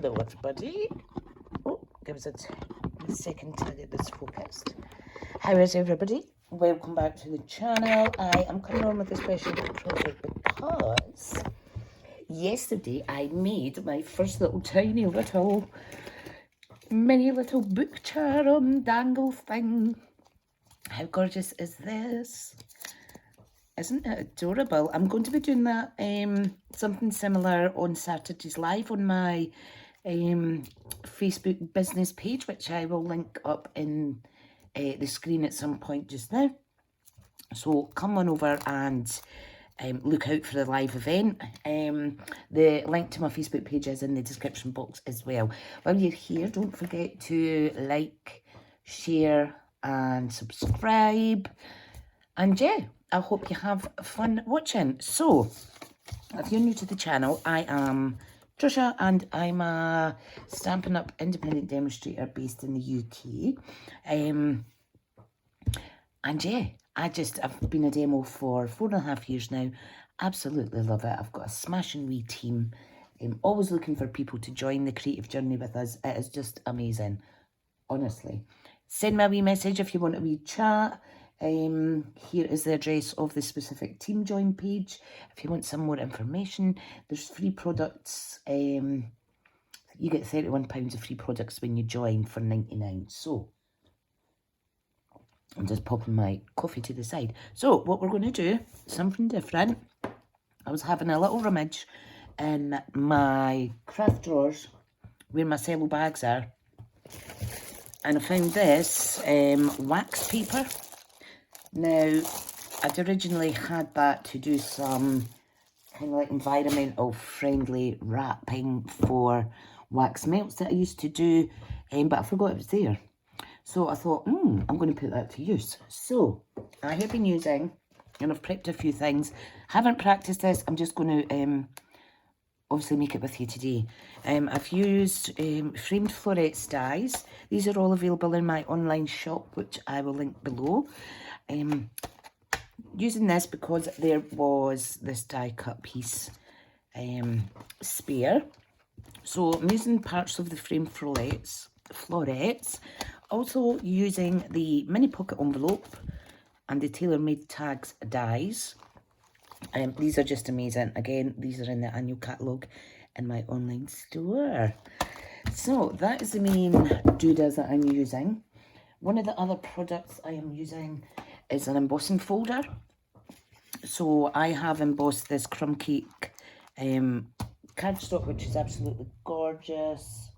Hello everybody. Oh, give us a second to get this focused. How is everybody? Welcome back to the channel. I am coming on with a special project because yesterday I made my first little tiny little mini little book charm dangle thing. How gorgeous is this? Isn't it adorable? I'm going to be doing that something similar on Saturdays live on my Facebook business page, which I will link up in the screen at some point just now. So come on over and look out for the live event. The link to my Facebook page is in the description box as well. While you're here, don't forget to like, share and subscribe. And yeah, I hope you have fun watching. So, if you're new to the channel, I am Tricia and I'm a Stampin' Up independent demonstrator based in the UK. And yeah, I've been a demo for 4.5 years now. Absolutely love it. I've got a smashing wee team. I'm always looking for people to join the creative journey with us. It is just amazing, honestly. Send me a wee message if you want a wee chat. Here is the address of the specific team join page. If you want some more information, there's free products. You get £31 of free products when you join for 99. So I'm just popping my coffee to the side. So what we're going to do, something different. I was having a little rummage in my craft drawers where my cello bags are, and I found this wax paper. Now, I'd originally had that to do some kind of like environmental friendly wrapping for wax melts that I used to do, but I forgot it was there. So I thought, I'm going to put that to use. So I have been using, and I've prepped a few things. Haven't practiced this. I'm just going to obviously make it with you today. I've used framed florets dies. These are all available in my online shop, which I will link below. Using this because there was this die cut piece spare. So I'm using parts of the framed florets. Also using the mini pocket envelope and the tailor-made tags dies. These are just amazing. Again, these are in the annual catalogue in my online store. So that is the main doodads that I'm using. One of the other products I am using is an embossing folder. So I have embossed this crumb cake cardstock, which is absolutely gorgeous.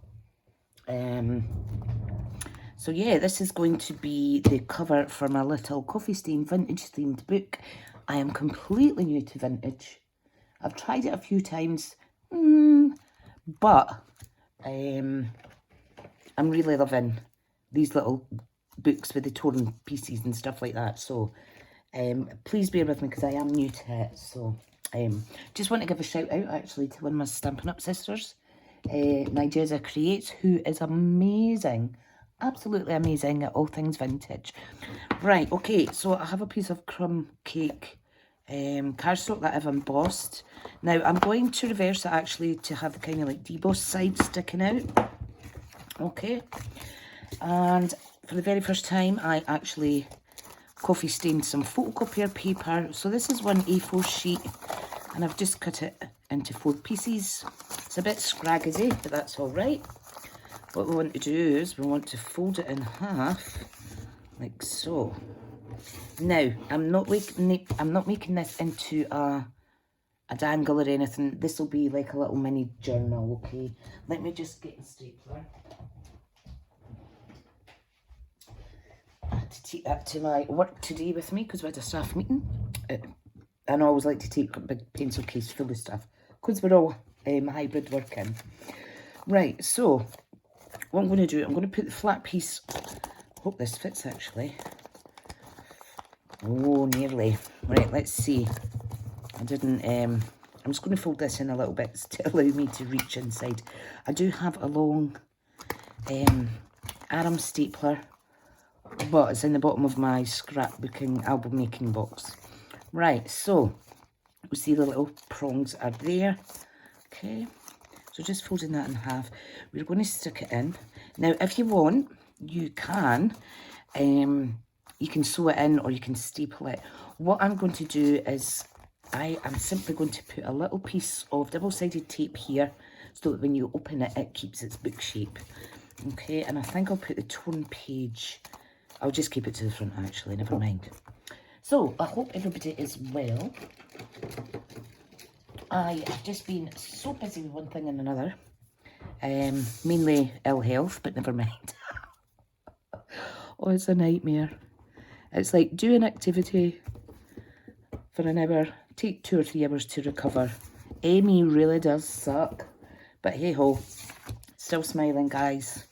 So yeah, this is going to be the cover for my little coffee stain vintage themed book. I am completely new to vintage. I've tried it a few times, but I'm really loving these little books with the torn pieces and stuff like that. So please bear with me because I am new to it. So just want to give a shout out actually to one of my Stampin' Up sisters, Nigella Creates, who is amazing. Absolutely amazing at all things vintage. Right, okay, so I have a piece of crumb cake cardstock that I've embossed. Now I'm going to reverse it actually to have the kind of like debossed side sticking out. Okay, and for the very first time I actually coffee stained some photocopier paper. So this is one A4 sheet and I've just cut it into 4 pieces. It's a bit scraggly, but that's all right. What we want to do is we want to fold it in half, like so. Now, I'm not making this into a dangle or anything. This will be like a little mini journal, okay? Let me just get the stapler. I had to take that to my work today with me because we had a staff meeting. And I always like to take a big pencil case full of stuff because we're all hybrid working. Right, so what I'm going to do, I'm going to put the flat piece, hope this fits actually. Oh, nearly. Right, let's see. I didn't, I'm just going to fold this in a little bit to allow me to reach inside. I do have a long Aram stapler, but it's in the bottom of my scrapbooking album making box. Right, so we see the little prongs are there. Okay, So just folding that in half. We're going to stick it in. Now, if you want, you can sew it in or you can staple it. What I'm going to do is I am simply going to put a little piece of double-sided tape here so that when you open it, it keeps its book shape. Okay, and I think I'll put the torn page. I'll just keep it to the front actually, never mind. So, I hope everybody is well. I have just been so busy with one thing and another. Mainly ill health, but never mind. Oh, it's a nightmare. It's like do an activity for an hour, take 2 or 3 hours to recover. Amy really does suck. But hey ho, still smiling, guys.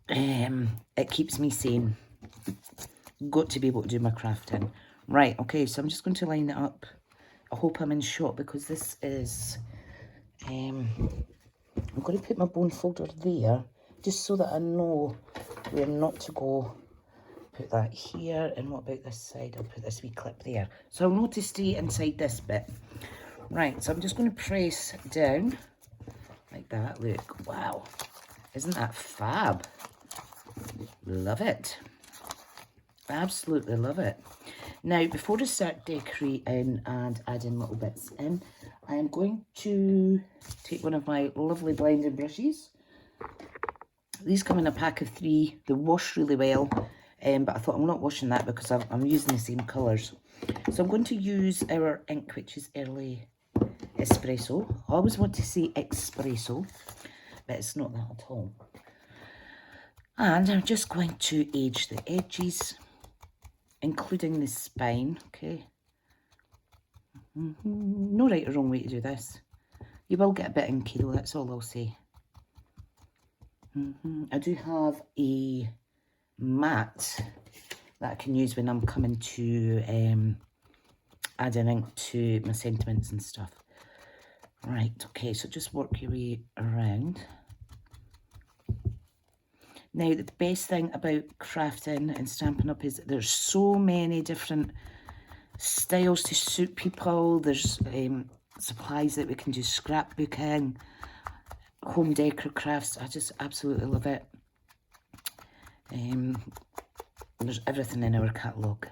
It keeps me sane. Got to be able to do my crafting. Right, okay, so I'm just going to line it up. I hope I'm in shot because this is... I'm going to put my bone folder there just so that I know where not to go. Put that here, and what about this side? I'll put this wee clip there. So I'll know to stay inside this bit. Right, so I'm just going to press down like that. Look, wow. Isn't that fab? Love it. Absolutely love it. Now, before I start decorating and adding little bits in, I am going to take one of my lovely blending brushes. These come in a pack of 3. They wash really well, but I thought I'm not washing that because I'm using the same colours. So I'm going to use our ink, which is Early Espresso. I always want to say espresso, but it's not that at all. And I'm just going to age the edges, including the spine, okay? No right or wrong way to do this. You will get a bit inky though, that's all I'll say. I do have a mat that I can use when I'm coming to adding ink to my sentiments and stuff. Right, okay, so just work your way around. Now, the best thing about crafting and Stampin' Up is there's so many different styles to suit people. There's supplies that we can do scrapbooking, home decor crafts. I just absolutely love it. There's everything in our catalogue.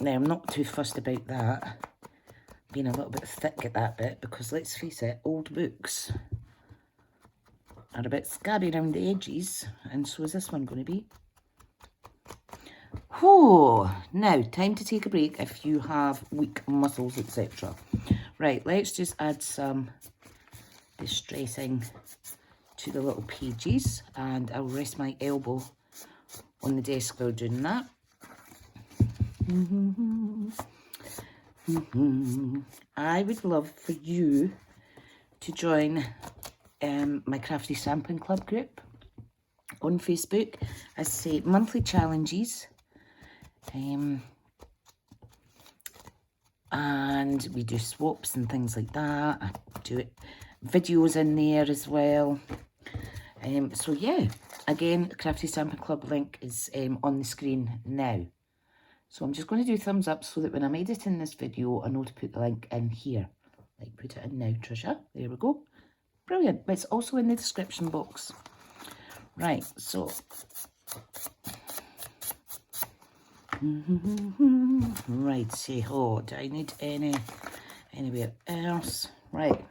Now, I'm not too fussed about that, being a little bit thick at that bit, because let's face it, old books are a bit scabby around the edges, and so is this one going to be. Whew. Now, time to take a break if you have weak muscles, etc. Right, let's just add some distressing to the little pages, and I'll rest my elbow on the desk while doing that. I would love for you to join my Crafty Stamping Club group on Facebook. I say monthly challenges, and we do swaps and things like that. I do videos in there as well. So yeah, again, the Crafty Stamping Club link is on the screen now. So I'm just going to do thumbs up so that when I'm editing this video, I know to put the link in here. Like, put it in now, Tricia. There we go. Brilliant. But it's also in the description box. Right, so. Right, say, oh, do I need anywhere else? Right.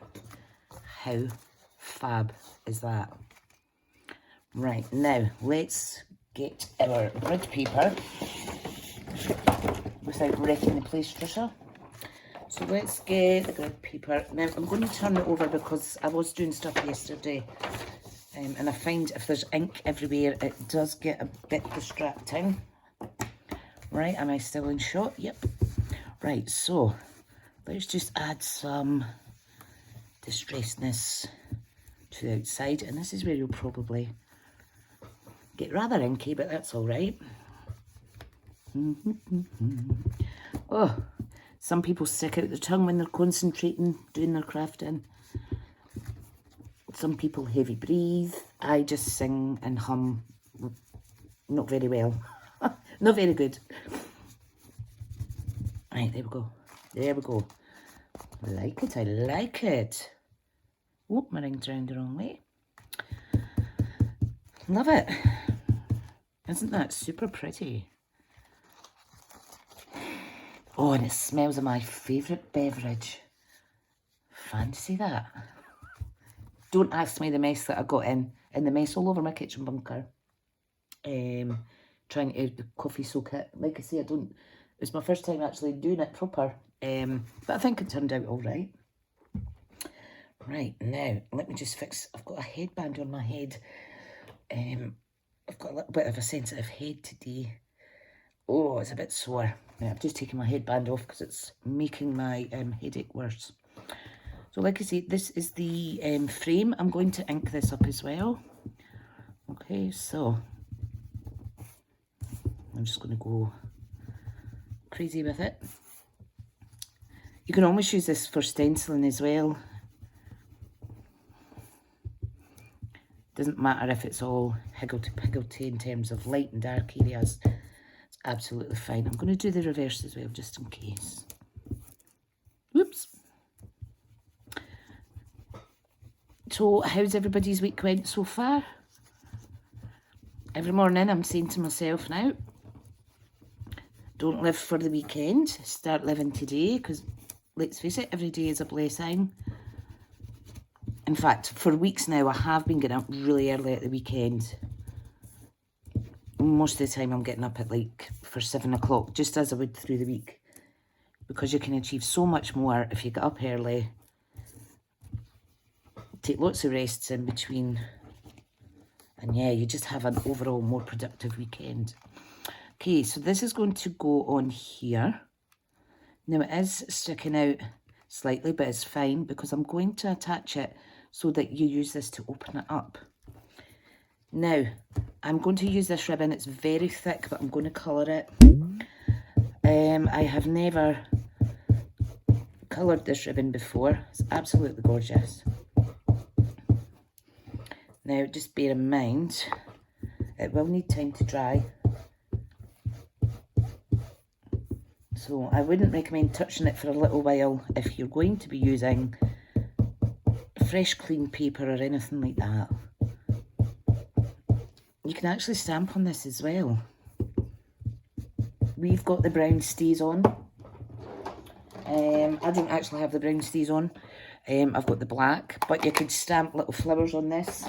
How fab is that? Right, now let's get our grid paper without wrecking the place, Tricia. So let's get the grid paper. Now I'm going to turn it over because I was doing stuff yesterday, and I find if there's ink everywhere, it does get a bit distracting. Right, am I still in shot? Yep. Right, so let's just add some distressedness to the outside, and this is where you'll probably get rather inky, but that's all right. Oh, some people stick out their tongue when they're concentrating, doing their crafting. Some people heavy breathe. I just sing and hum. Not very well. Not very good. Right, there we go. There we go. I like it, I like it. Oh, my ring's round the wrong way. Love it. Isn't that super pretty? Oh, and it smells of my favourite beverage. Fancy that. Don't ask me the mess that I got in the mess all over my kitchen bunker. Trying to coffee soak it. Like I say, it's my first time actually doing it proper. But I think it turned out all right. Right, now, let me just fix, I've got a headband on my head. I've got a little bit of a sensitive head today. Oh, it's a bit sore. Right, I've just taken my headband off because it's making my headache worse. So like I say, this is the frame. I'm going to ink this up as well. Okay, so I'm just going to go crazy with it. You can almost use this for stenciling as well. Doesn't matter if it's all higgledy-piggledy in terms of light and dark areas. It's absolutely fine. I'm going to do the reverse as well, just in case. Whoops. So, how's everybody's week went so far? Every morning I'm saying to myself now, don't live for the weekend. Start living today, because let's face it, every day is a blessing. In fact, for weeks now, I have been getting up really early at the weekend. Most of the time, I'm getting up at for 7 o'clock, just as I would through the week. Because you can achieve so much more if you get up early. Take lots of rests in between. And yeah, you just have an overall more productive weekend. Okay, so this is going to go on here. Now, it is sticking out slightly, but it's fine because I'm going to attach it so that you use this to open it up. Now, I'm going to use this ribbon. It's very thick, but I'm going to colour it. I have never coloured this ribbon before. It's absolutely gorgeous. Now, just bear in mind, it will need time to dry. So I wouldn't recommend touching it for a little while if you're going to be using fresh, clean paper or anything like that. You can actually stamp on this as well. We've got the brown stays on. I don't actually have the brown stays on. I've got the black, but you could stamp little flowers on this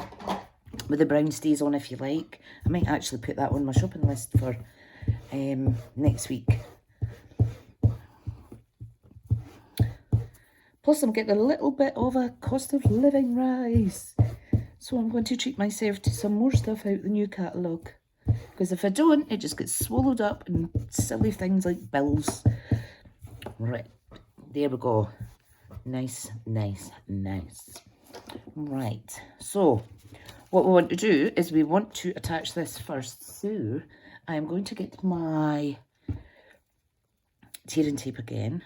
with the brown stays on if you like. I might actually put that on my shopping list for next week. Plus, I'm getting a little bit of a cost of living rise. So I'm going to treat myself to some more stuff out the new catalogue. Because if I don't, it just gets swallowed up in silly things like bills. Right, there we go. Nice, nice, nice. Right, so what we want to do is we want to attach this first. So I'm going to get my tearing tape again.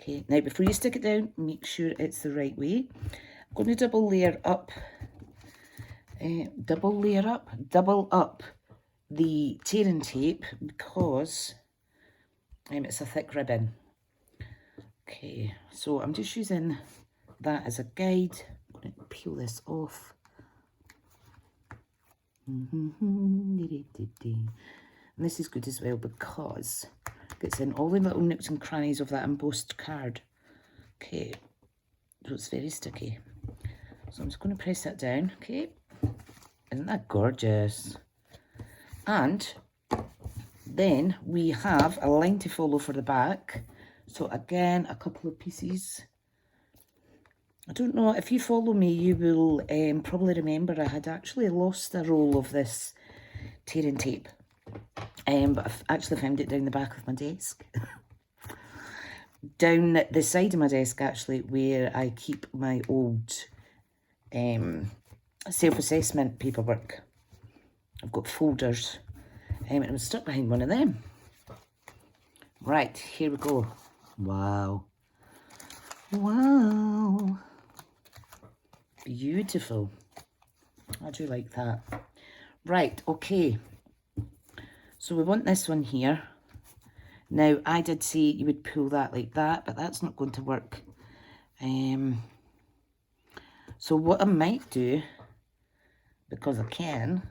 Okay, now before you stick it down, make sure it's the right way. I'm going to double up the tearing tape because it's a thick ribbon. Okay, so I'm just using that as a guide. I'm going to peel this off. And this is good as well because it's in all the little nooks and crannies of that embossed card. Okay, so it's very sticky. So I'm just going to press that down. Okay, isn't that gorgeous? And then we have a line to follow for the back. So again, a couple of pieces. I don't know, if you follow me, you will probably remember I had actually lost a roll of this tearing tape. But I've actually found it down the back of my desk. Down the side of my desk, actually, where I keep my old self-assessment paperwork. I've got folders. And I'm stuck behind one of them. Right, here we go. Wow. Wow. Beautiful. I do like that. Right, okay. So we want this one here. Now, I did say you would pull that like that, but that's not going to work So what I might do, because I can,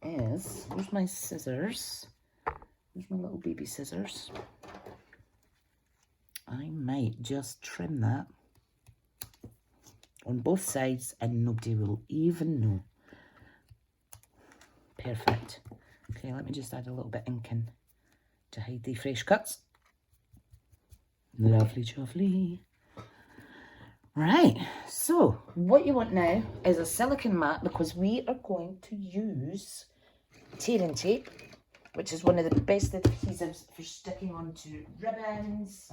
is, where's my scissors? Where's my little baby scissors? I might just trim that on both sides and nobody will even know. Perfect. Okay, let me just add a little bit ink in to hide the fresh cuts. Lovely jubbly. Right, so what you want now is a silicone mat, because we are going to use tearing tape, which is one of the best adhesives for sticking onto ribbons.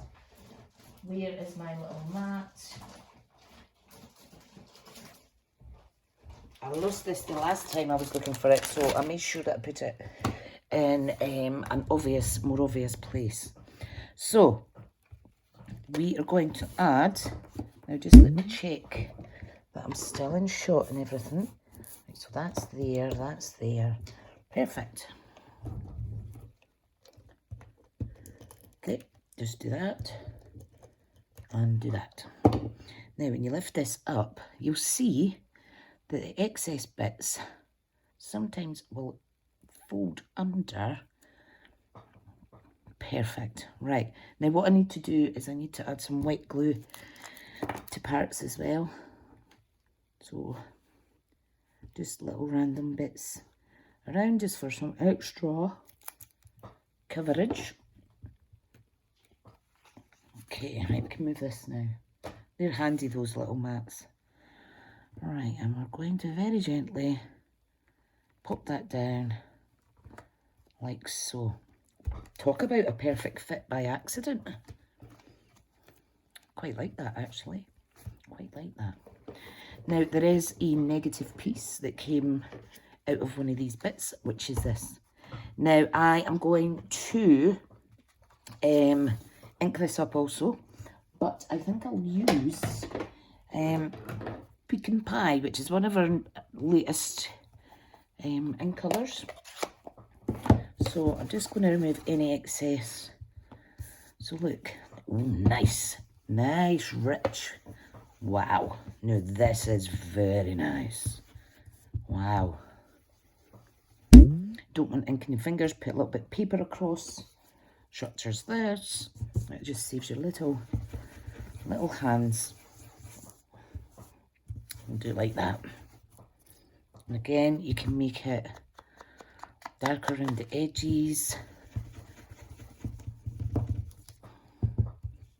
Where is my little mat? I lost this the last time I was looking for it, so I made sure that I put it in an more obvious place. So we are going to add, now just let me check that I'm still in shot and everything. Right, so that's there, perfect. Okay, just do that and do that. Now when you lift this up, you'll see that the excess bits sometimes will fold under. Perfect. Right, now what I need to do is I need to add some wet glue to parts as well. So just little random bits around just for some extra coverage. Okay, right, we can move this now. They're handy, those little mats. Right, and we're going to very gently pop that down like so. Talk about a perfect fit by accident. Quite like that, actually. Quite like that. Now, there is a negative piece that came out of one of these bits, which is this. Now, I am going to ink this up also, but I think I'll use Pecan Pie, which is one of our latest ink colours. So I'm just going to remove any excess. So look, oh, nice, rich. Wow, now this is very nice. Wow. Don't want ink in your fingers, put a little bit of paper across. Structures this. It just saves your little hands. We'll do it like that. And again, you can make it darker around the edges.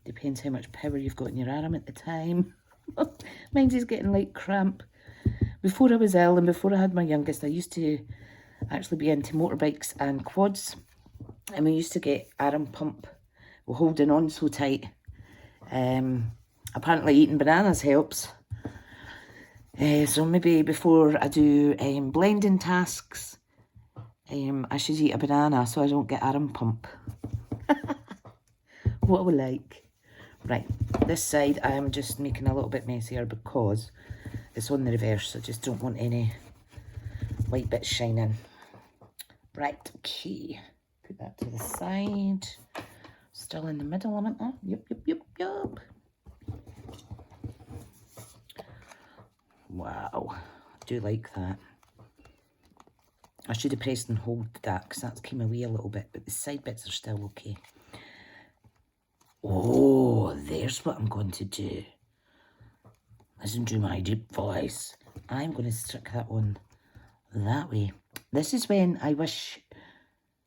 Depends how much power you've got in your arm at the time. Mine's is getting like cramp. Before I was ill and before I had my youngest, I used to actually be into motorbikes and quads. And we used to get arm pump. We're holding on so tight. Apparently eating bananas helps. So maybe before I do blending tasks, I should eat a banana so I don't get arm pump. What I would like. Right, this side I am just making a little bit messier because it's on the reverse. I just don't want any white bits shining. Right, okay. Put that to the side. Still in the middle, am I? Yep. Wow, I do like that. I should have pressed and hold that because that came away a little bit, but the side bits are still okay. Oh, there's what I'm going to do. Listen to my deep voice. I'm going to stick that one that way. This is when I wish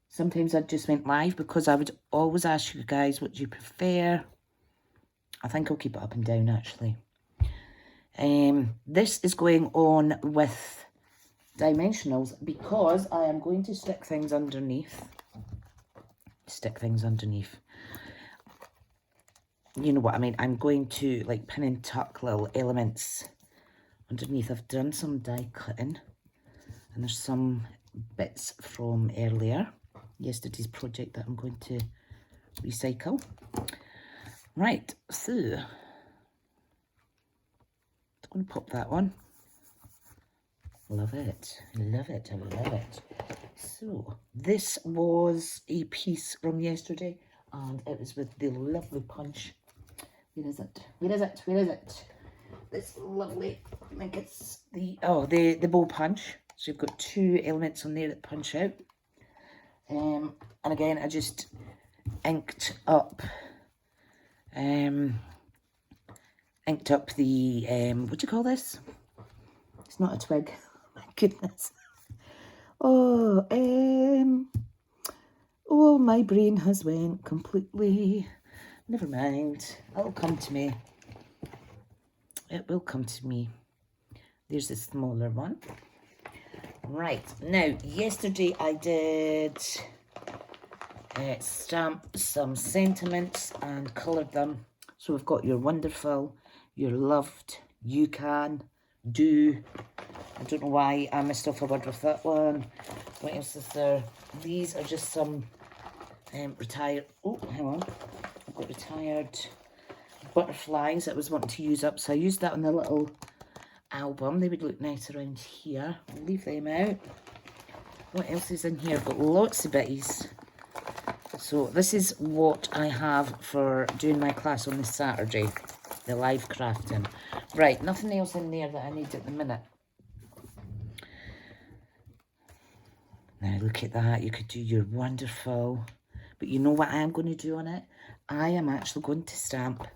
sometimes I just went live, because I would always ask you guys what you prefer. I think I'll keep it up and down actually. This is going on with dimensionals because I am going to stick things underneath. You know what I mean. I'm going to like pin and tuck little elements underneath. I've done some die cutting and there's some bits from yesterday's project that I'm going to recycle. Right, so I'm going to pop that on. Love it. So this was a piece from yesterday and it was with the lovely punch Where is it? Where is it? Where is it? This lovely, I think it's the bow punch. So you've got 2 elements on there that punch out. And again, I just inked up the, what do you call this? It's not a twig. My goodness. Oh, oh, my brain has went completely. Never mind. It'll come to me. It will come to me. There's a smaller one. Right. Now, yesterday I did stamp some sentiments and coloured them. So we've got your wonderful, your loved, you can, do. I don't know why I missed off a word with that one. What else is there? These are just some retired, oh, hang on. I've got retired butterflies that I was wanting to use up. So I used that on the little album. They would look nice around here. I'll leave them out. What else is in here? I've got lots of bitties. So this is what I have for doing my class on this Saturday, the live crafting. Right, nothing else in there that I need at the minute. Now look at that, you could do your wonderful, but you know what I am going to do on it? I am actually going to stamp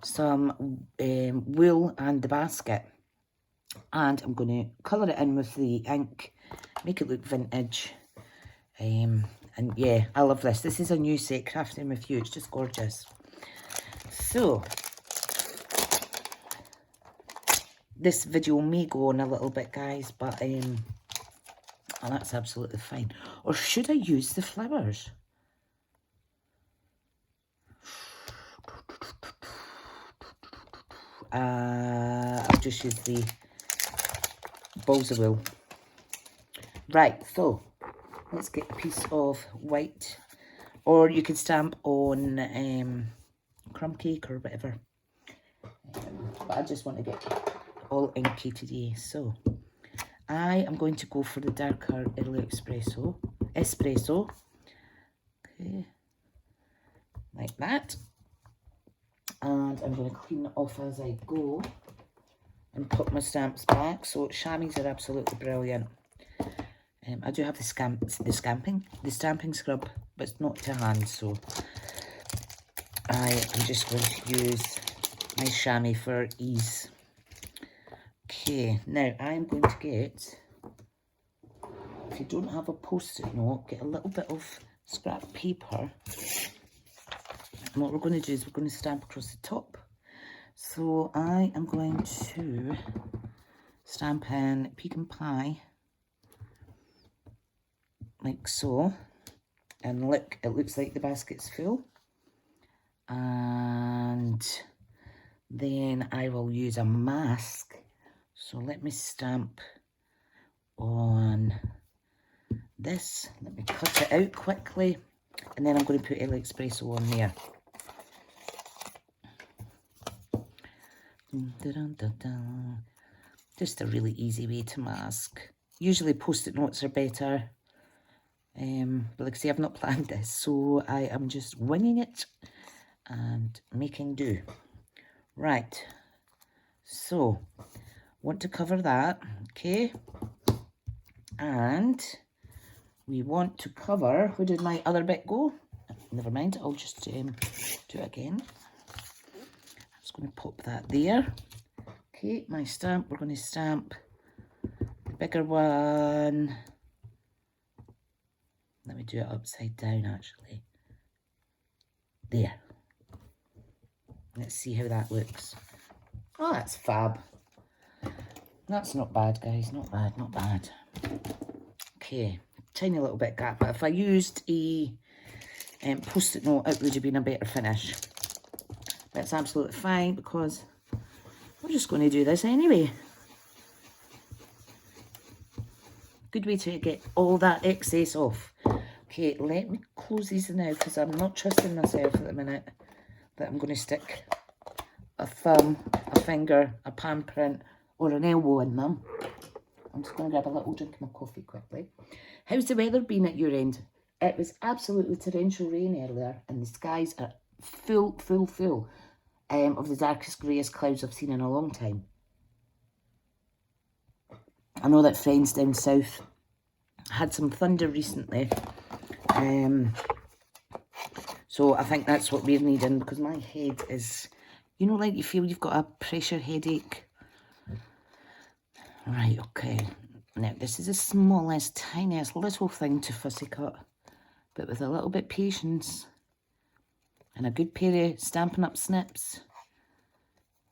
some wool and the basket. And I'm going to colour it in with the ink, make it look vintage. And yeah, I love this. This is a new set, Crafting With You. It's just gorgeous. So, this video may go on a little bit, guys, but oh, that's absolutely fine. Or should I use the flowers? I'll just use the balls of wool. Right, so let's get a piece of white, or you can stamp on crumb cake or whatever. But I just want to get all inky today, so I am going to go for the darker early espresso. Okay, like that. And I'm going to clean it off as I go and put my stamps back. So chamois are absolutely brilliant. I do have the stamping scrub, but it's not to hand, so I am just going to use my chamois for ease. Okay, now I'm going to get, if you don't have a post-it note, get a little bit of scrap paper. And what we're going to do is we're going to stamp across the top. So I am going to stamp in pecan pie, like so. And look, it looks like the basket's full. And then I will use a mask. So let me stamp on this. Let me cut it out quickly. And then I'm going to put early espresso on there. Just a really easy way to mask. Usually post-it notes are better. But like I say, I've not planned this, so I am just winging it and making do. Right, so want to cover that, okay? And we want to cover, where did my other bit go? Never mind, I'll just do it again. I'm just going to pop that there. Okay, my stamp, we're going to stamp the bigger one. Let me do it upside down, actually. There. Let's see how that looks. Oh, that's fab. That's not bad, guys. Not bad, not bad. Okay, tiny little bit gap. But if I used a post-it note, it would have been a better finish. That's absolutely fine because we're just going to do this anyway. Good way to get all that excess off. Okay, let me close these now because I'm not trusting myself at the minute that I'm going to stick a thumb, a finger, a palm print or an elbow in them. I'm just going to grab a little drink of my coffee quickly. How's the weather been at your end? It was absolutely torrential rain earlier, and the skies are full of the darkest, greyest clouds I've seen in a long time. I know that friends down south had some thunder recently, so I think that's what we're needing, because my head is, you know, like you feel you've got a pressure headache. Right, okay. Now, this is the smallest, tiniest little thing to fussy cut, but with a little bit of patience and a good pair of Stampin' Up snips,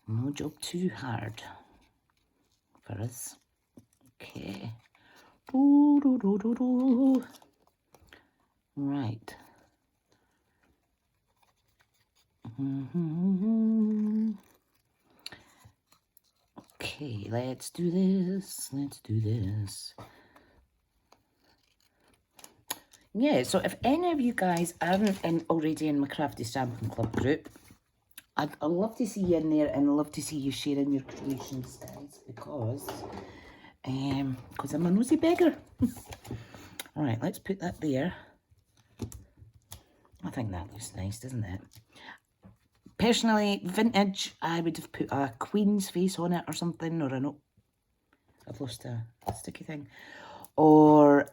no job too hard for us. Okay. Right. Okay, let's do this. Let's do this. Yeah, so if any of you guys aren't already in my Crafty Stampin' Club group, I'd love to see you in there, and love to see you sharing your creations, guys, because I'm a nosy beggar. All right, let's put that there. I think that looks nice, doesn't it? Personally, vintage, I would have put a queen's face on it or something, or a I've lost a sticky thing, or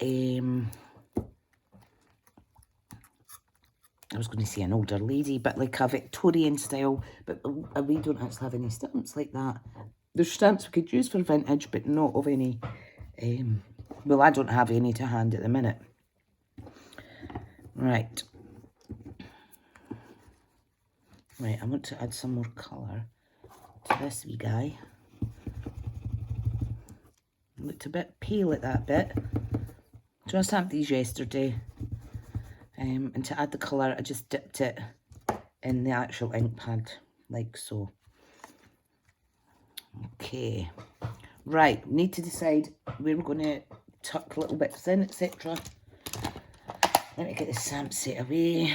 I was going to say an older lady, but like a Victorian style, but we don't actually have any stamps like that. There's stamps we could use for vintage, but not of any, well, I don't have any to hand at the minute. Right. Right, I want to add some more colour to this wee guy. Looked a bit pale at that bit. So I stamped these yesterday. And to add the colour, I just dipped it in the actual ink pad, like so. Okay. Right, need to decide where we're going to tuck little bits in, etc. Let me get the stamp set away.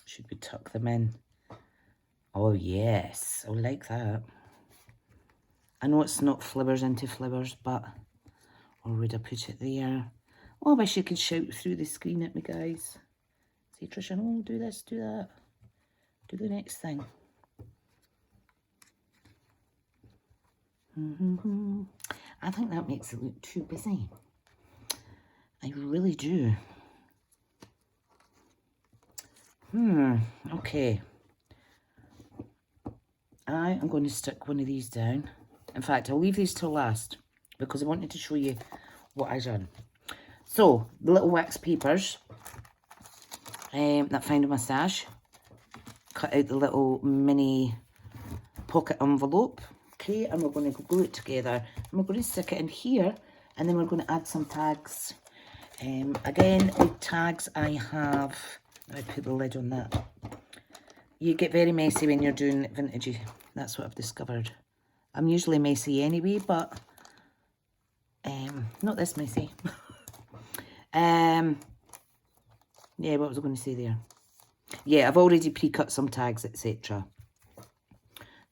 Should we tuck them in? Oh yes, I like that. I know it's not flowers into flowers, but, or would I put it there? Oh, I wish you could shout through the screen at me, guys. Say, Tricia, no, do this, do that. Do the next thing. I think that makes it look too busy. I really do. Okay. I am going to stick one of these down. In fact, I'll leave these till last because I wanted to show you what I've done. So, the little wax papers that I found in my stash. Cut out the little mini pocket envelope. Okay, and we're going to glue it together. And we're going to stick it in here. And then we're going to add some tags. Again, the tags I have... I put the lid on that. You get very messy when you're doing vintage. That's what I've discovered. I'm usually messy anyway, but not this messy. Yeah, what was I going to say there? Yeah, I've already pre-cut some tags, etc.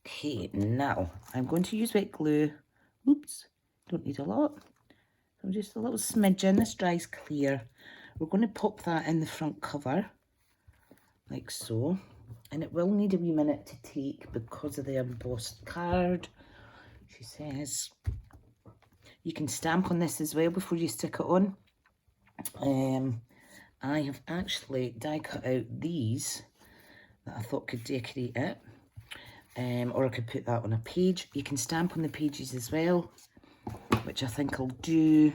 Okay, now I'm going to use wet glue. Oops, don't need a lot. So just a little smidgen. This dries clear. We're going to pop that in the front cover, like so. And it will need a wee minute to take because of the embossed card. She says you can stamp on this as well before you stick it on. I have actually die cut out these that I thought could decorate it. Or I could put that on a page. You can stamp on the pages as well, which I think I'll do.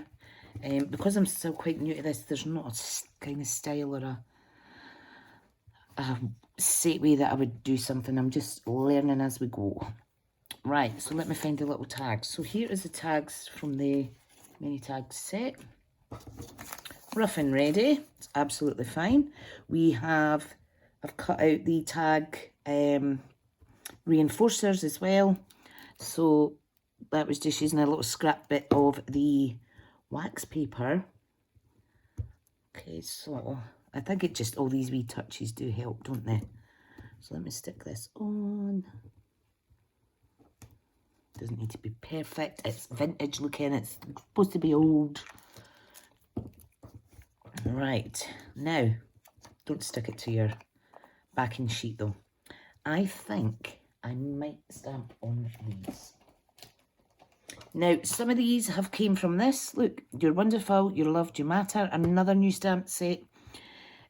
Because I'm still quite new to this, there's not a kind of style or a set way that I would do something. I'm just learning as we go. Right, so let me find the little tags. So here is the tags from the mini tag set. Rough and ready. It's absolutely fine. I've cut out the tag reinforcers as well. So that was just using a little scrap bit of the wax paper. Okay, so I think it just, all these wee touches do help, don't they? So let me stick this on. Doesn't need to be perfect. It's vintage looking. It's supposed to be old. Right, now, don't stick it to your backing sheet though. I think I might stamp on these. Now, some of these have came from this. Look, you're wonderful, you're loved, you matter. Another new stamp set.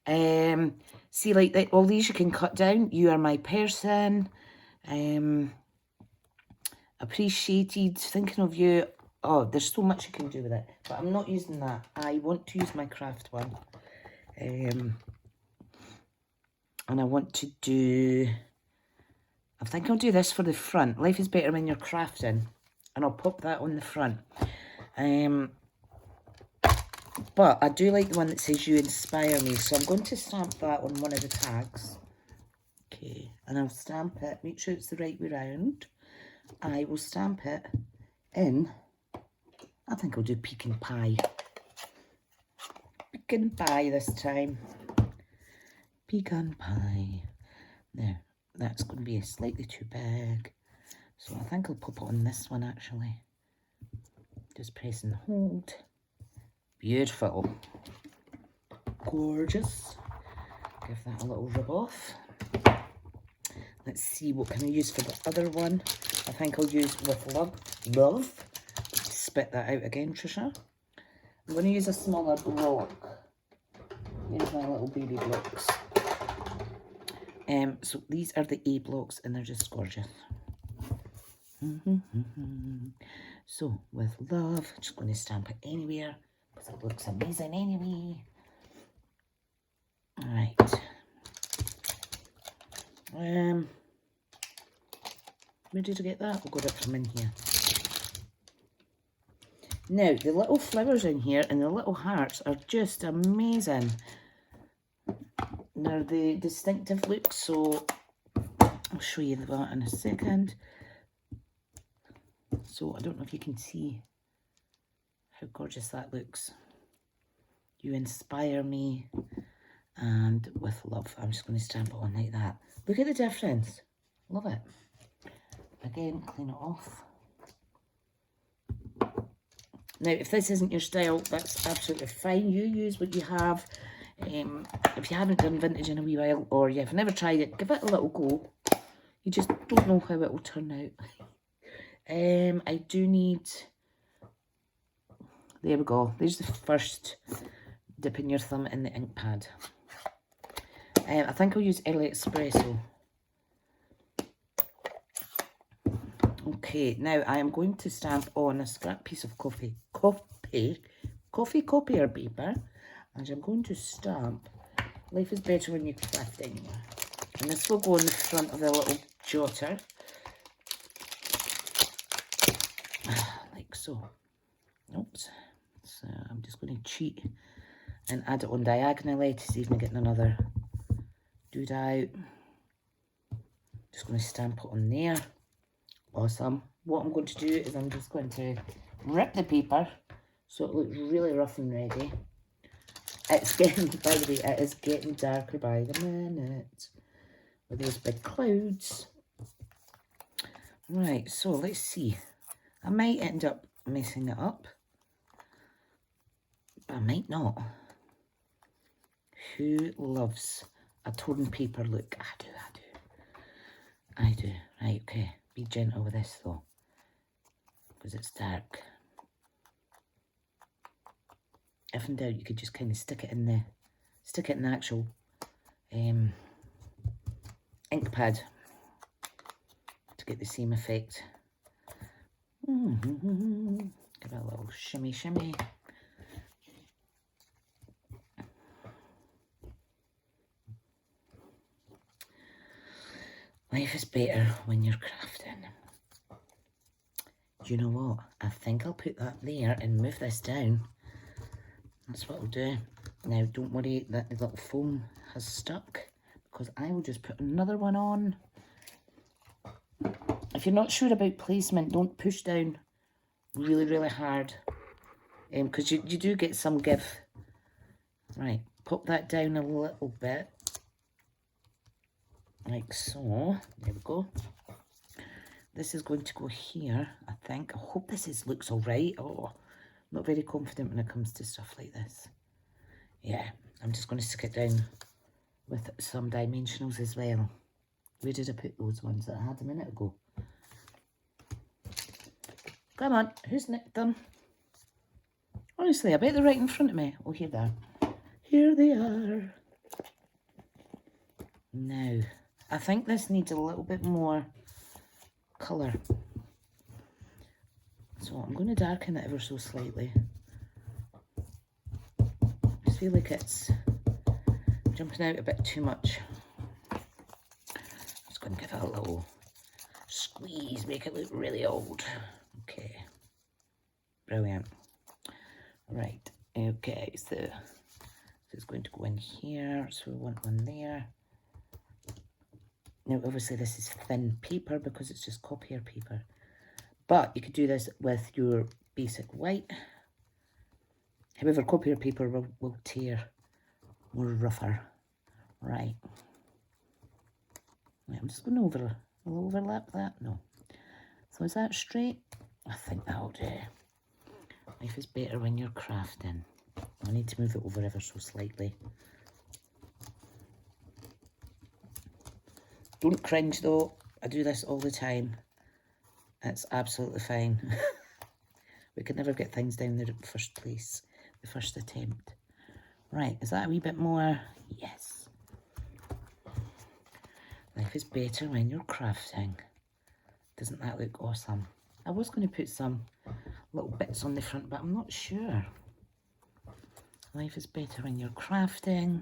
See, like that, all these you can cut down. You are my person. Appreciated, thinking of you. Oh, there's so much you can do with it. But I'm not using that. I want to use my craft one. And I want to do... I think I'll do this for the front. Life is better when you're crafting. And I'll pop that on the front. But I do like the one that says you inspire me. So I'm going to stamp that on one of the tags. Okay. And I'll stamp it. Make sure it's the right way round. I will stamp it in... I think I'll do pecan pie. Pecan pie this time. Pecan pie. Now, that's going to be slightly too big. So I think I'll pop it on this one actually. Just press and hold. Beautiful. Gorgeous. Give that a little rub off. Let's see, what can I use for the other one? I think I'll use with love. Love. Spit that out again, Tricia. I'm going to use a smaller block. Here's my little baby blocks. So these are the A blocks and they're just gorgeous. So with love, I'm just going to stamp it anywhere because it looks amazing anyway. Alright. Where did I get that? We'll got it from in here. Now, the little flowers in here and the little hearts are just amazing. They're the distinctive look, so I'll show you that in a second. So I don't know if you can see how gorgeous that looks. You inspire me, and with love. I'm just going to stamp it on like that. Look at the difference. Love it. Again, clean it off. Now, if this isn't your style, that's absolutely fine. You use what you have. If you haven't done vintage in a wee while, or you've never tried it, give it a little go. You just don't know how it will turn out. I do need... There we go. There's the first dipping your thumb in the ink pad. I think I'll use early espresso. Okay, now I am going to stamp on a scrap piece of coffee copier paper, and I'm going to stamp "Life is better when you're crafting," and this will go on the front of the little jotter, like so. Oops. So I'm just going to cheat and add it on diagonally to see if I'm getting another dood out. Just going to stamp it on there. Awesome. What I'm going to do is I'm just going to rip the paper so it looks really rough and ready. It's getting, by the way, it is getting darker by the minute with those big clouds. Right, so let's see. I might end up messing it up, but I might not. Who loves a torn paper look? I do. I do. Right, okay. Be gentle with this though, because it's dark. If in doubt, you could just kind of stick it in the actual ink pad to get the same effect. Give it a little shimmy shimmy. Life is better when you're crafting. Do you know what? I think I'll put that there and move this down. That's what I'll do. Now, don't worry that the little foam has stuck, because I will just put another one on. If you're not sure about placement, don't push down really, really hard, because you do get some give. Right, pop that down a little bit. Like so. There we go. This is going to go here, I think. I hope this looks all right. Oh, I'm not very confident when it comes to stuff like this. Yeah, I'm just going to stick it down with some dimensionals as well. Where did I put those ones that I had a minute ago? Come on, who's nicked them? Honestly, I bet they're right in front of me. Oh, here they are. Here they are. Now, I think this needs a little bit more colour. So I'm going to darken it ever so slightly. I just feel like it's jumping out a bit too much. I'm just going to give it a little squeeze, make it look really old. Okay. Brilliant. Right. Okay, so it's going to go in here. So we want one there. Now, obviously, this is thin paper because it's just copier paper. But you could do this with your basic white. However, copier paper will tear more rougher. Right. I'm just going to overlap that. No. So is that straight? I think that'll do. Life is better when you're crafting. I need to move it over ever so slightly. Don't cringe though. I do this all the time. It's absolutely fine. We can never get things down there in the first place. The first attempt. Right, is that a wee bit more? Yes. Life is better when you're crafting. Doesn't that look awesome? I was going to put some little bits on the front, but I'm not sure. Life is better when you're crafting.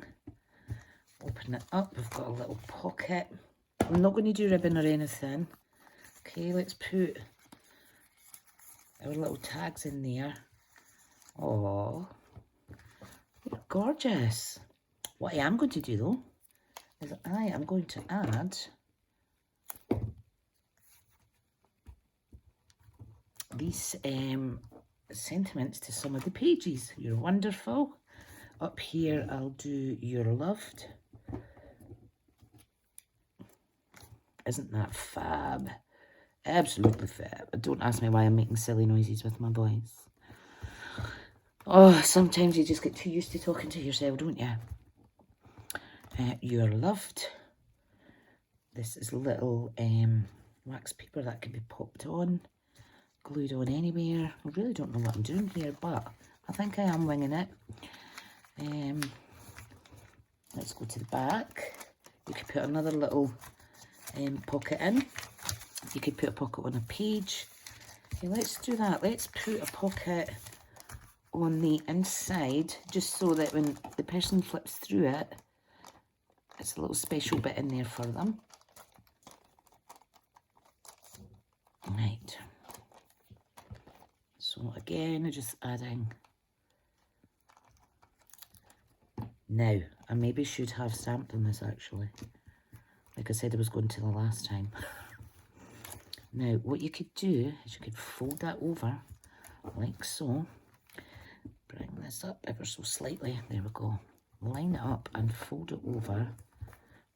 Open it up. We've got a little pocket. I'm not going to do ribbon or anything. Okay, let's put our little tags in there. Oh, they're gorgeous. What I am going to do though is I am going to add these sentiments to some of the pages. You're wonderful. Up here I'll do you're loved. Isn't that fab? Absolutely fab. Don't ask me why I'm making silly noises with my voice. Oh, sometimes you just get too used to talking to yourself, don't you? You're loved. This is little wax paper that can be popped on, glued on anywhere. I really don't know what I'm doing here, but I think I am winging it. Let's go to the back. You could put another little pocket in. You could put a pocket on a page. Okay, let's do that. Let's put a pocket on the inside, just so that when the person flips through it, it's a little special bit in there for them. Right. So again, just adding. Now, I maybe should have stamped on this actually. Like I said I was going to the last time. Now, what you could do is you could fold that over like so. Bring this up ever so slightly. There we go. Line it up and fold it over.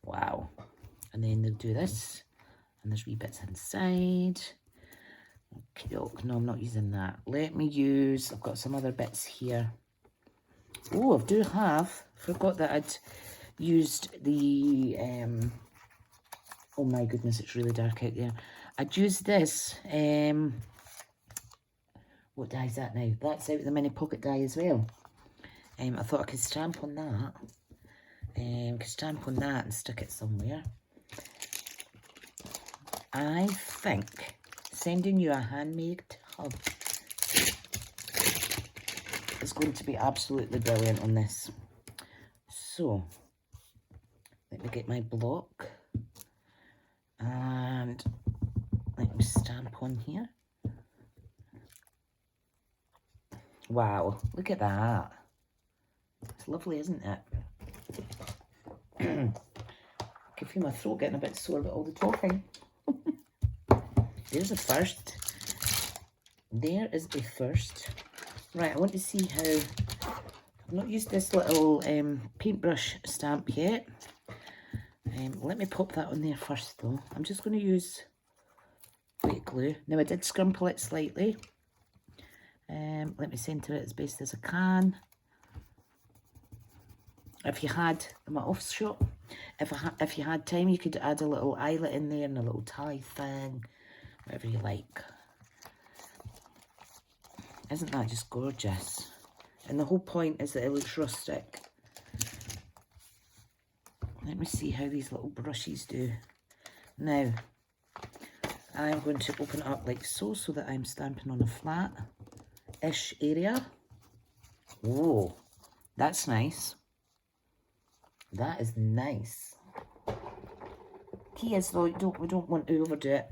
Wow. And then they'll do this. And there's wee bits inside. Okay, no, I'm not using that. Let me use, I've got some other bits here. Oh, I do have, forgot that I'd used the, oh my goodness, it's really dark out there. I'd used this, what die is that now? That's out of the mini pocket die as well. I thought I could stamp on that. Could stamp on that and stick it somewhere. I think sending you a handmade hub is going to be absolutely brilliant on this. So, let me get my block and let me stamp on here. Wow, look at that. It's lovely, isn't it? I can feel my throat getting a bit sore about all the talking. There's a first. There is a first. Right, I want to see how... I've not used this little paintbrush stamp yet. Let me pop that on there first though. I'm just going to use white glue. Now I did scrumple it slightly. Let me centre it as best as I can. If you had, my offshot, if you had time, you could add a little eyelet in there and a little tie thing, whatever you like. Isn't that just gorgeous? And the whole point is that it looks rustic. Let me see how these little brushes do. Now, I'm going to open it up like so, so that I'm stamping on a flat-ish area. Whoa, that's nice. That is nice. Key is though, we don't want to overdo it.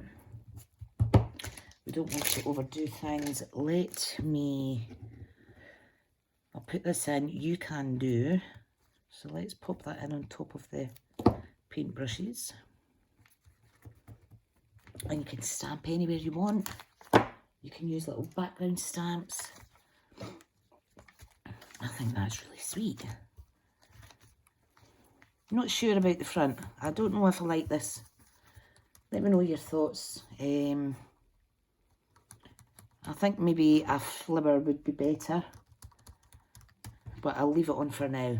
We don't want to overdo things. I'll put this in. You can do. So let's pop that in on top of the paint brushes. And you can stamp anywhere you want. You can use little background stamps. I think that's really sweet. Not sure about the front. I don't know if I like this. Let me know your thoughts. I think maybe a flibber would be better. But I'll leave it on for now.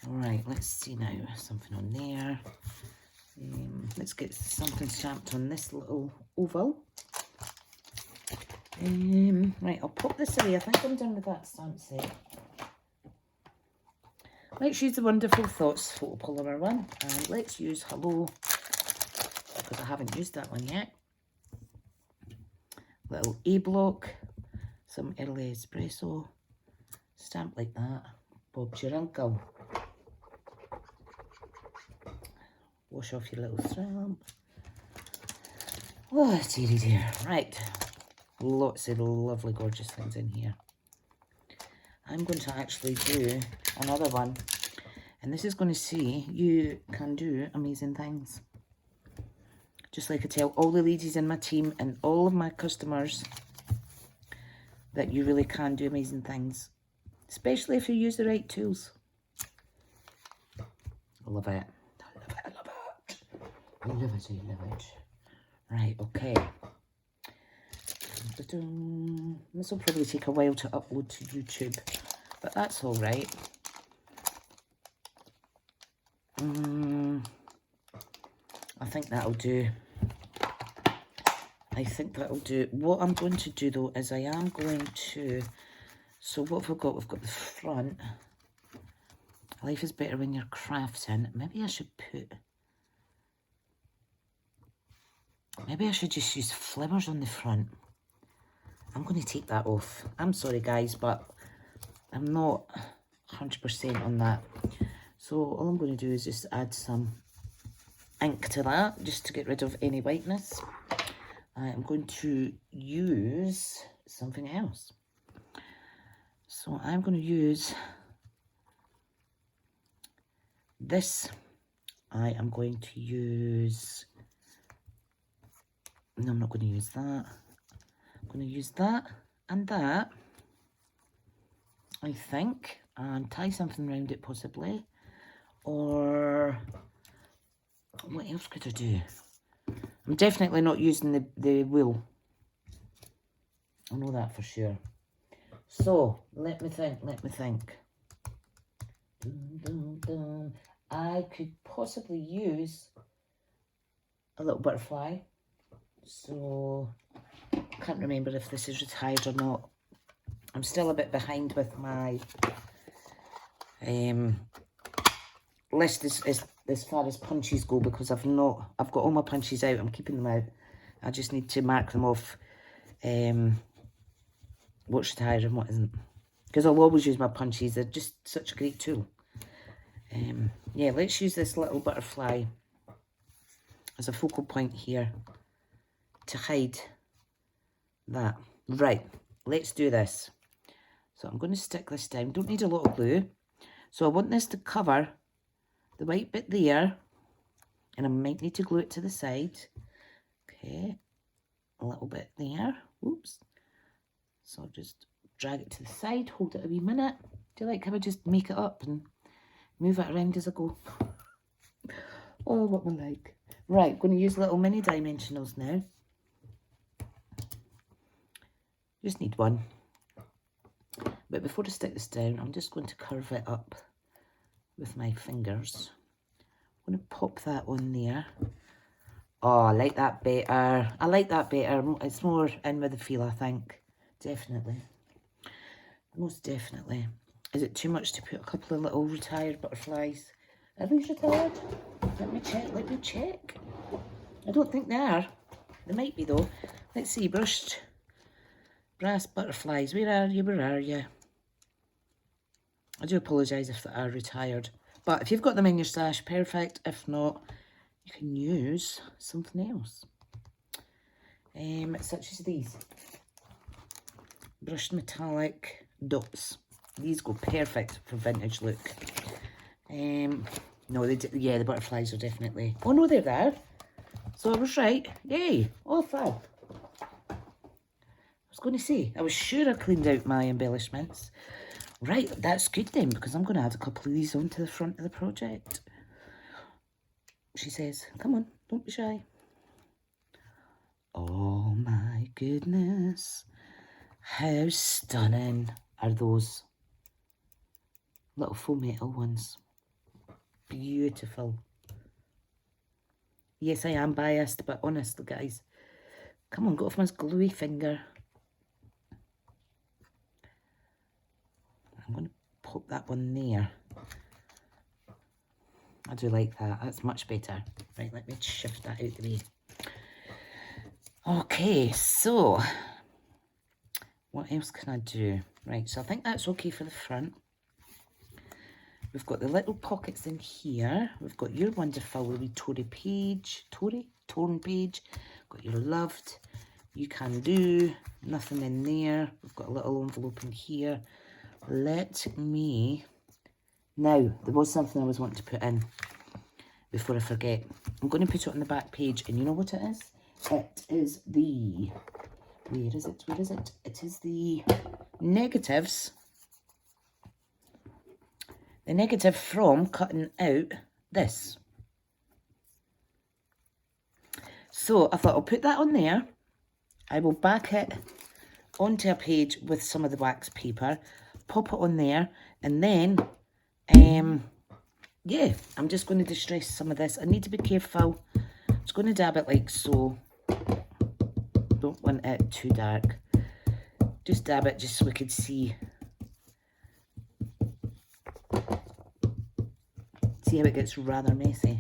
Alright, let's see now. Something on there. Let's get something stamped on this little oval. Right, I'll pop this away. I think I'm done with that stamp set. Let's use the Wonderful Thoughts photo polymer one. And let's use Hello, because I haven't used that one yet. Little A block, some early espresso, stamp like that. Bob's your uncle. Wash off your little stamp. Oh, dearie dear. Right. Lots of lovely, gorgeous things in here. I'm going to actually do another one. And this is going to say you can do amazing things. Just like I tell all the ladies in my team and all of my customers that you really can do amazing things. Especially if you use the right tools. I love it. I love it. I love it. I love it. I love it. Right, okay. This will probably take a while to upload to YouTube, but that's all right. I think that'll do. I think that'll do. What I'm going to do though is I am going to, so what have we got? We've got the front. Life is better when you're crafting. Maybe I should just use flimmers on the front. I'm going to take that off. I'm sorry guys, but I'm not 100% on that. So all I'm going to do is just add some ink to that, just to get rid of any whiteness. I am going to use something else. So I'm going to use this. I am going to use, no, I'm not going to use that. I'm going to use that and that, I think, and tie something around it possibly. Or what else could I do? I'm definitely not using the wool. I know that for sure. So, let me think. I could possibly use a little butterfly. So, I can't remember if this is retired or not. I'm still a bit behind with my list as far as punches go, because I've got all my punches out. I'm keeping them out. I just need to mark them off. What's retired and what isn't, because I'll always use my punches. They're just such a great tool. Yeah, let's use this little butterfly as a focal point here to hide that. Right, let's do this. So I'm going to stick this down. Don't need a lot of glue. So I want this to cover the white bit there, and I might need to glue it to the side. Okay, a little bit there. Oops. So I'll just drag it to the side, hold it a wee minute. Do you like how I just make it up and move it around as I go? Oh, what am I like? Right, going to use little mini dimensionals now. Just need one. But before I stick this down, I'm just going to curve it up with my fingers. I'm going to pop that on there. Oh, I like that better. I like that better. It's more in with the feel, I think. Definitely. Most definitely. Is it too much to put a couple of little retired butterflies? Are these retired? Let me check, let me check. I don't think they are. They might be though. Let's see, brushed brass butterflies. Where are you? Where are you? I do apologise if they are retired. But if you've got them in your stash, perfect. If not, you can use something else. Such as these. Brushed metallic dots. These go perfect for vintage look. No, yeah, the butterflies are definitely... Oh, no, they're there. So I was right. Yay. Oh, fab. I was going to say, I was sure I cleaned out my embellishments. Right, that's good then, because I'm going to add a couple of these onto the front of the project. She says, come on, don't be shy. Oh my goodness. How stunning are those little faux metal ones. Beautiful. Yes, I am biased, but honestly, guys, come on, go off my gluey finger. I'm going to pop that one there. I do like that. That's much better. Right, let me shift that out the way. Okay, so what else can I do? Right, so I think that's okay for the front. We've got the little pockets in here. We've got your wonderful wee torn page. Got your loved. You can do. Nothing in there. We've got a little envelope in here. Let me... Now, there was something I was wanting to put in before I forget. I'm going to put it on the back page, and you know what it is? It is the... Where is it? Where is it? It is the negatives. The negative from cutting out this. So I thought I'll put that on there. I will back it onto a page with some of the wax paper, pop it on there, and then, yeah, I'm just going to distress some of this. I need to be careful. I'm just going to dab it like so. Don't want it too dark. Just dab it just so we could see. See how it gets rather messy.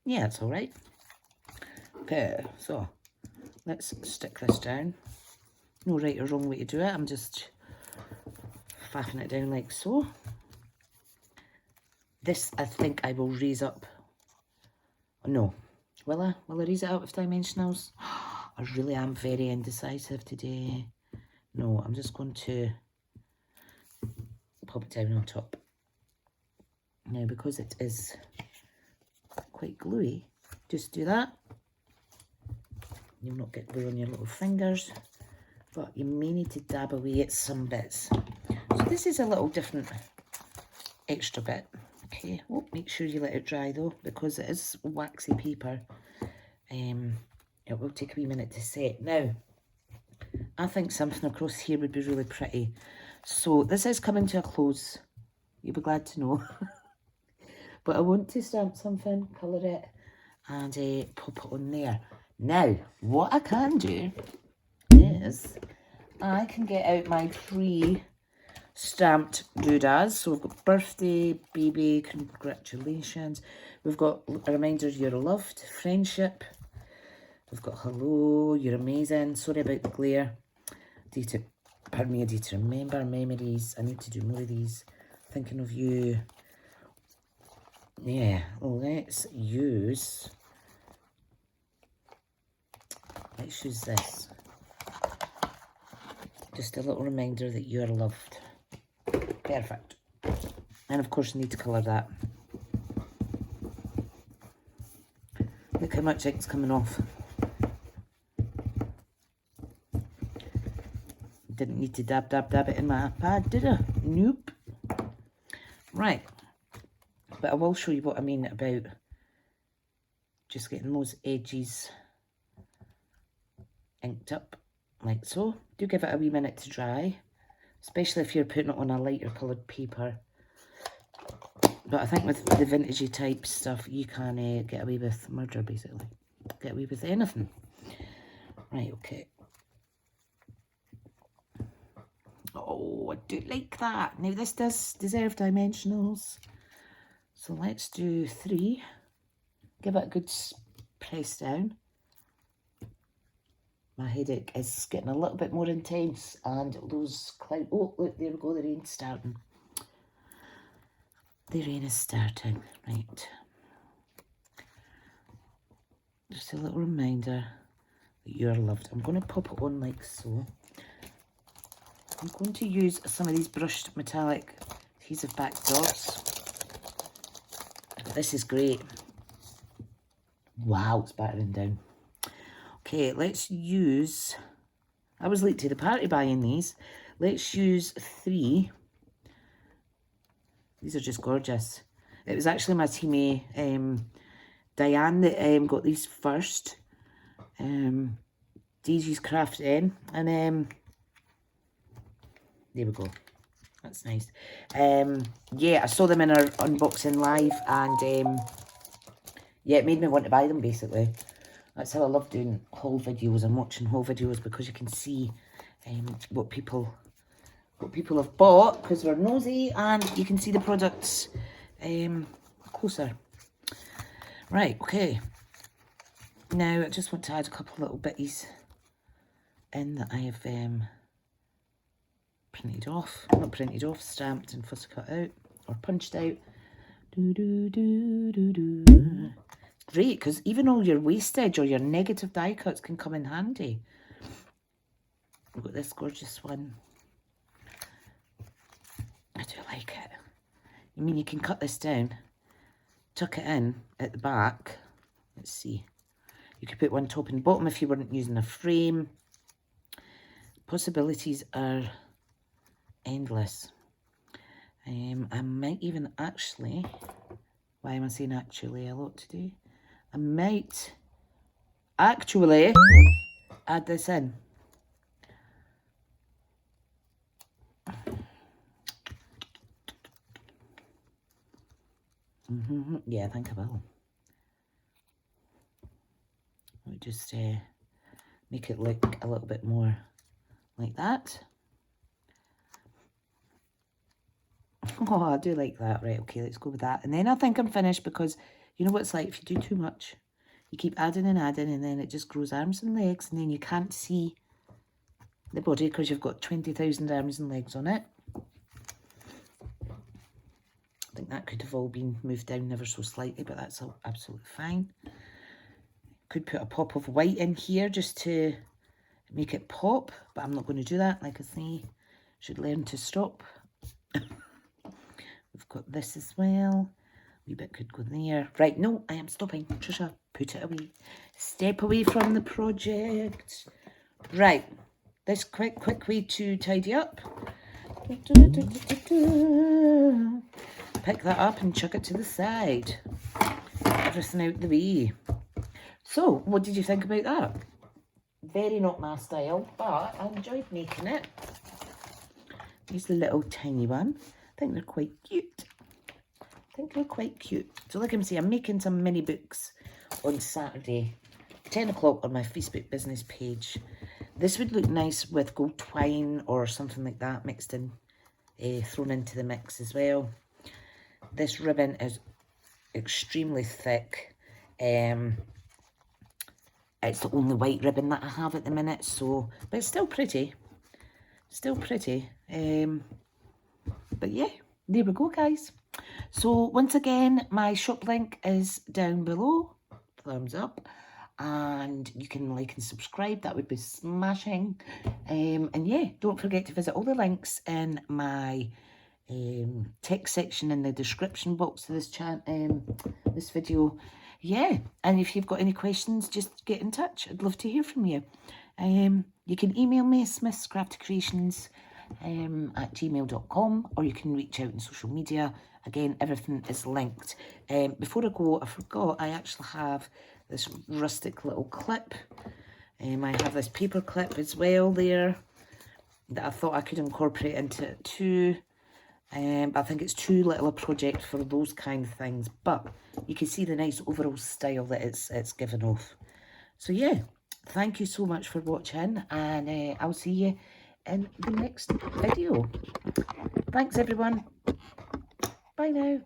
Yeah, it's all right. Okay, so let's stick this down. No right or wrong way to do it. I'm just faffing it down like so. This, I think I will raise up. No. Will I? Will I raise it out with dimensionals? I really am very indecisive today. No, I'm just going to pop it down on top. Now, because it is quite gluey, just do that. You'll not get glue on your little fingers, but you may need to dab away at some bits. So this is a little different extra bit. Okay, oh, make sure you let it dry though, because it is waxy paper. It will take a wee minute to set. Now, I think something across here would be really pretty. So this is coming to a close. You'll be glad to know. But I want to stamp something, colour it, and pop it on there. Now, what I can do is I can get out my pre-stamped doodads. So we've got birthday, baby, congratulations. We've got a reminder you're loved, friendship. We've got hello, you're amazing. Sorry about the glare. Pardon me, I need to remember memories. I need to do more of these. Thinking of you. Yeah, let's use this. Just a little reminder that you're loved. Perfect. And of course, you need to colour that. Look how much ink's coming off. Didn't need to dab it in my pad, did I? Nope. Right. But I will show you what I mean about just getting those edges inked up. like so. Do give it a wee minute to dry, especially if you're putting it on a lighter coloured paper. But I think with the vintagey type stuff, you can get away with murder, basically. Get away with anything. Right, okay. Oh, I do like that. Now, this does deserve dimensionals. So let's do 3. Give it a good press down. My headache is getting a little bit more intense, and those clouds... Oh, look, there we go, the rain's starting. The rain is starting, right. Just a little reminder that you're loved. I'm going to pop it on like so. I'm going to use some of these brushed metallic adhesive back dots. This is great. Wow, it's battering down. Okay, let's use... I was late to the party buying these. Let's use 3. These are just gorgeous. It was actually my teammate, Diane, that got these first. Daisy's Craft N. And there we go. That's nice. Yeah, I saw them in our unboxing live, and yeah, it made me want to buy them, basically. That's how I love doing haul videos and watching haul videos, because you can see what people have bought, because we're nosy, and you can see the products closer. Right, okay. Now I just want to add a couple little bitties in that I have printed off, not printed off, stamped and fussy cut out or punched out. Great, because even all your wastage or your negative die cuts can come in handy. We've got this gorgeous one. I do like it. I mean, you can cut this down, tuck it in at the back. Let's see. You could put one top and bottom if you weren't using a frame. Possibilities are endless. I might even actually... Why am I saying actually? A lot to do. I might actually add this in. Yeah, I think I will. I'll just make it look a little bit more like that. Oh, I do like that. Right, okay, let's go with that. And then I think I'm finished, because you know what it's like if you do too much. You keep adding and adding, and then it just grows arms and legs, and then you can't see the body because you've got 20,000 arms and legs on it. I think that could have all been moved down ever so slightly, but that's absolutely fine. Could put a pop of white in here just to make it pop, but I'm not going to do that. Like I say, should learn to stop. We've got this as well. A wee bit could go there. Right, no, I am stopping. Tricia, put it away. Step away from the project. Right, this quick way to tidy up. Pick that up and chuck it to the side. Everything out the way. So, what did you think about that? Very not my style, but I enjoyed making it. Here's the little tiny one. I think they're quite cute. So like I'm saying, I'm making some mini books on Saturday, 10 o'clock on my Facebook business page. This would look nice with gold twine or something like that mixed in, thrown into the mix as well. This ribbon is extremely thick. It's the only white ribbon that I have at the minute, so, but it's still pretty. But yeah, there we go, guys. So once again, my shop link is down below. Thumbs up. And you can like and subscribe. That would be smashing. And yeah, don't forget to visit all the links in my text section in the description box of this video. Yeah, and if you've got any questions, just get in touch. I'd love to hear from you. You can email me, smithscraftycreations at gmail.com, or you can reach out on social media. Again, everything is linked. Before I go, I forgot I actually have this rustic little clip I have this paper clip as well there that I thought I could incorporate into it too. I think it's too little a project for those kind of things, but you can see the nice overall style that it's given off. So yeah, thank you so much for watching, and I'll see you in the next video. Thanks everyone. Bye now.